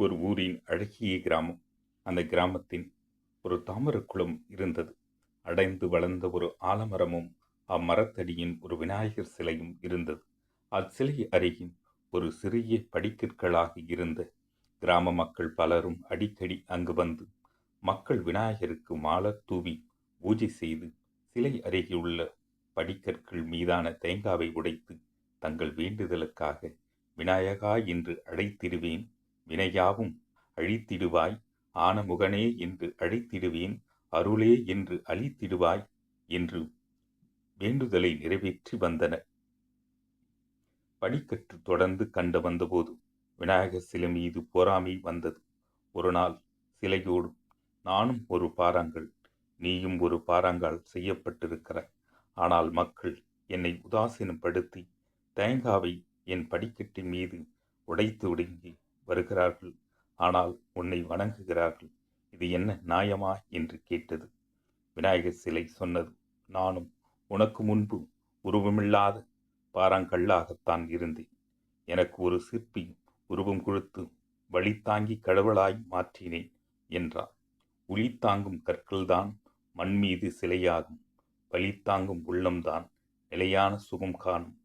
ஒரு ஊரின் அழகிய கிராமம். அந்த கிராமத்தின் ஒரு தாமரக் குளம் இருந்தது. அடைந்து வளர்ந்த ஒரு ஆலமரமும் அம்மரத்தடியின் ஒரு விநாயகர் சிலையும் இருந்தது. அச்சிலை அருகில் ஒரு சிறிய படிக்கற்களாக இருந்த கிராம மக்கள் பலரும் அடிக்கடி அங்கு வந்து மக்கள் விநாயகருக்கு மாலை தூவி பூஜை செய்து சிலை அருகிலுள்ள படிக்கற்கள் மீதான தேங்காவை உடைத்து தங்கள் வேண்டுதலுக்காக விநாயகா என்று அழைத்திடுவேன், வினையாவும் அழித்திடுவாய், ஆனமுகனே என்று அழைத்திடுவேன், அருளே என்று அளித்திடுவாய் என்று வேண்டுதலை நிறைவேற்றி வந்தனர். படிக்கற்று தொடர்ந்து கண்டு வந்தபோது விநாயகர் சிலை மீது பொறாமை வந்தது. ஒரு நாள் சிலையோடு, நானும் ஒரு பாறாங்கல், நீயும் ஒரு பாறாங்கால் செய்யப்பட்டிருக்கிறாய். ஆனால் மக்கள் என்னை உதாசீனப்படுத்தி தேங்காவை என் படிக்கட்டின் மீது உடைத்து ஒடுங்கி வருகிறார்கள். ஆனால் உன்னை வணங்குகிறார்கள். இது என்ன நியாயமா என்று கேட்டது. விநாயகர் சிலை சொன்னது, நானும் உனக்கு முன்பு உருவமில்லாத பாறாங்கல்லாகத்தான் இருந்தேன். எனக்கு ஒரு சிற்பி உருவம் கொடுத்து வழித்தாங்கி கடவுளாய் மாற்றினேன் என்றார். உளித்தாங்கும் கற்கள்தான் மண் மீது சிலையாகும். வழித்தாங்கும் உள்ளம்தான் நிலையான சுகம் காணும்